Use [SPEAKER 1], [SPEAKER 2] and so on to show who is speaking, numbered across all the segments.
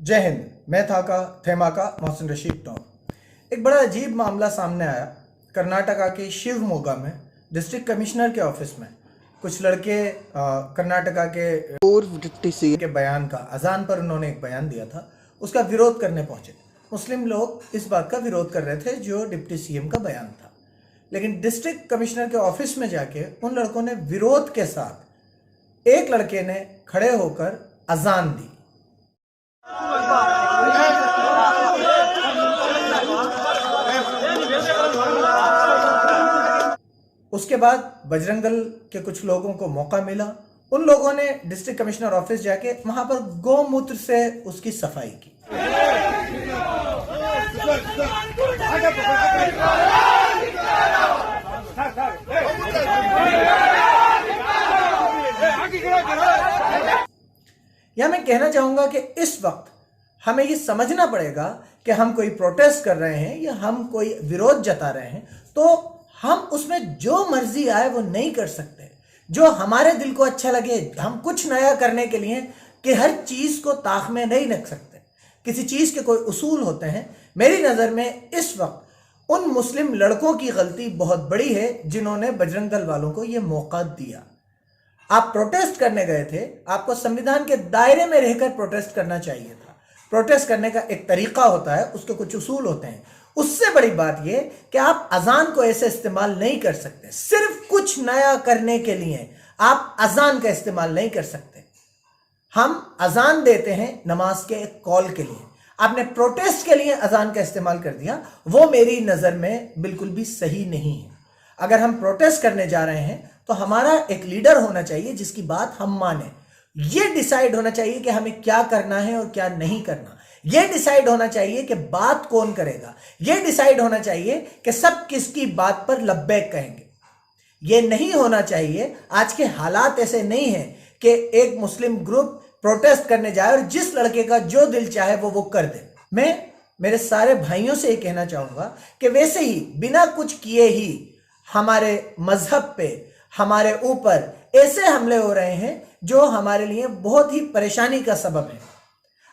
[SPEAKER 1] जय हिंद। मैं था का थेमा का मोहसिन रशीद टॉप। एक बड़ा अजीब मामला सामने आया। कर्नाटका के शिवमोगा में डिस्ट्रिक्ट कमिश्नर के ऑफिस में कुछ लड़के कर्नाटका के
[SPEAKER 2] पूर्व डिप्टी सीएम
[SPEAKER 1] के बयान का, अजान पर उन्होंने एक बयान दिया था, उसका विरोध करने पहुंचे। मुस्लिम लोग इस बात का विरोध कर रहे थे जो डिप्टी सीएम का बयान था, लेकिन डिस्ट्रिक्ट कमिश्नर के ऑफिस में जाके उन लड़कों ने विरोध के साथ, एक लड़के ने खड़े होकर अजान दी। उसके बाद बजरंग दल के कुछ लोगों को मौका मिला। उन लोगों ने डिस्ट्रिक्ट कमिश्नर ऑफिस जाके वहां पर गौमूत्र से उसकी सफाई की। यह मैं कहना चाहूंगा कि इस वक्त हमें ये समझना पड़ेगा कि हम कोई प्रोटेस्ट कर रहे हैं या हम कोई विरोध जता रहे हैं तो हम उसमें जो मर्जी आए वो नहीं कर सकते। जो हमारे दिल को अच्छा लगे, हम कुछ नया करने के लिए कि हर चीज को ताक में नहीं रख सकते। किसी चीज के कोई उसूल होते हैं। मेरी नजर में इस वक्त उन मुस्लिम लड़कों की गलती बहुत बड़ी है जिन्होंने बजरंग दल वालों को यह मौका दिया। आप प्रोटेस्ट करने गए थे, आपको संविधान के दायरे में रहकर प्रोटेस्ट करना चाहिए था। प्रोटेस्ट करने का एक तरीका होता है, उसके कुछ उसूल होते हैं। उससे बड़ी बात यह कि आप अजान को ऐसे इस्तेमाल नहीं कर सकते। सिर्फ कुछ नया करने के लिए आप अजान का इस्तेमाल नहीं कर सकते। हम अजान देते हैं नमाज के एक कॉल के लिए, आपने प्रोटेस्ट के लिए अजान का इस्तेमाल कर दिया, वो मेरी नजर में बिल्कुल भी सही नहीं है। अगर हम प्रोटेस्ट करने जा रहे हैं तो हमारा एक लीडर होना चाहिए जिसकी बात हम माने। यह डिसाइड होना चाहिए कि हमें क्या करना है और क्या नहीं करना। यह डिसाइड होना चाहिए कि बात कौन करेगा। यह डिसाइड होना चाहिए कि सब किसकी बात पर लब्बैक कहेंगे। यह नहीं होना चाहिए, आज के हालात ऐसे नहीं हैं कि एक मुस्लिम ग्रुप प्रोटेस्ट करने जाए और जिस लड़के का जो दिल चाहे वो कर दे। मैं मेरे सारे भाइयों से यह कहना चाहूंगा कि वैसे ही बिना कुछ किए ही हमारे मजहब पे, हमारे ऊपर ऐसे हमले हो रहे हैं जो हमारे लिए बहुत ही परेशानी का सबब है।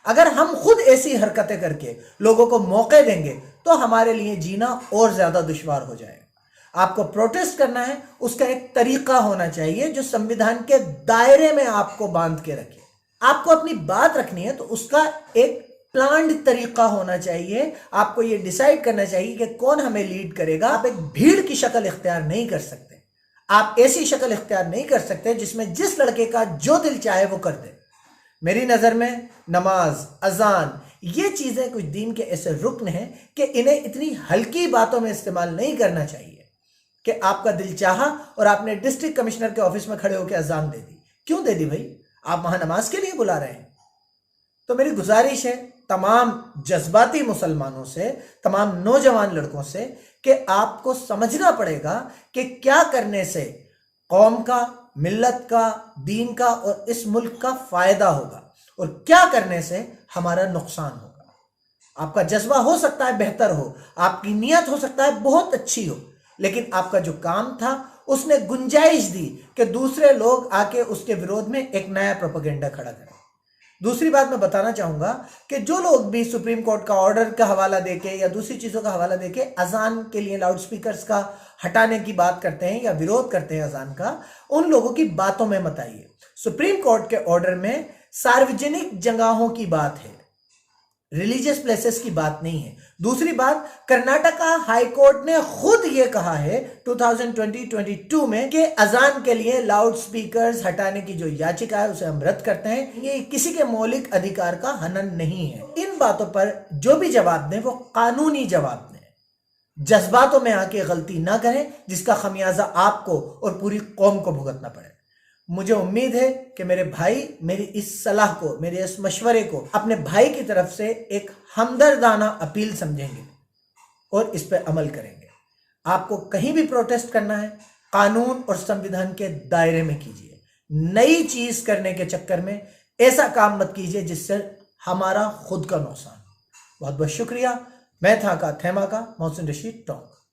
[SPEAKER 1] अगर हम खुद ऐसी हरकतें करके लोगों को मौके देंगे तो हमारे लिए जीना और ज्यादा दुश्वार हो जाएगा। आपको प्रोटेस्ट करना है, उसका एक तरीका होना चाहिए जो संविधान के दायरे में आपको बांध के रखे। आपको अपनी बात रखनी है तो उसका एक प्लान्ड तरीका होना चाहिए। आपको यह डिसाइड करना चाहिए कि कौन हमें लीड करेगा। आप एक भीड़ की शक्ल इख्तियार नहीं कर सकते। आप ऐसी शक्ल इख्तियार नहीं कर सकते जिसमें जिस लड़के का जो दिल चाहे वो कर दे। मेरी नजर में नमाज, अजान, ये चीजें कुछ दीन के ऐसे रुकन हैं कि इन्हें इतनी हल्की बातों में इस्तेमाल नहीं करना चाहिए कि आपका दिल चाहा और आपने डिस्ट्रिक्ट कमिश्नर के ऑफिस में खड़े होकर अजान दे दी। क्यों दे दी भाई? आप वहां नमाज के लिए बुला रहे हैं। तो मेरी गुजारिश है तमाम जज्बाती मुसलमानों से, तमाम नौजवान लड़कों से कि आपको समझना पड़ेगा कि क्या करने से कौम का, मिल्लत का, दीन का और इस मुल्क का फायदा होगा और क्या करने से हमारा नुकसान होगा। आपका जज्बा हो सकता है बेहतर हो, आपकी नीयत हो सकता है बहुत अच्छी हो, लेकिन आपका जो काम था उसने गुंजाइश दी कि दूसरे लोग आके उसके विरोध में एक नया प्रोपेगेंडा खड़ा करें। दूसरी बात मैं बताना चाहूंगा कि जो लोग भी सुप्रीम कोर्ट का ऑर्डर का हवाला देके या दूसरी चीजों का हवाला देके अजान के लिए लाउड स्पीकर्स का हटाने की बात करते हैं या विरोध करते हैं अजान का, उन लोगों की बातों में मत आइए। सुप्रीम कोर्ट के ऑर्डर में सार्वजनिक जगहों की बात है, रिलीजियस प्लेसेस की बात नहीं है। दूसरी बात, कर्नाटका हाई कोर्ट ने खुद यह कहा है 2022 में कि अजान के लिए लाउड स्पीकर्स हटाने की जो याचिका है उसे हम रद्द करते हैं। ये किसी के मौलिक अधिकार का हनन नहीं है। इन बातों पर जो भी जवाब दें वो कानूनी जवाब दें। जज्बातों में आके गलती ना करें जिसका खमियाजा आपको और पूरी कौम को भुगतना पड़े। मुझे उम्मीद है कि मेरे भाई मेरी इस सलाह को, मेरे इस मशवरे को अपने भाई की तरफ से एक हमदर्दाना अपील समझेंगे और इस पर अमल करेंगे। आपको कहीं भी प्रोटेस्ट करना है, कानून और संविधान के दायरे में कीजिए। नई चीज करने के चक्कर में ऐसा काम मत कीजिए जिससे हमारा खुद का नुकसान। बहुत बहुत शुक्रिया। मैं था का थेमा का मोहसिन रशीद टॉक।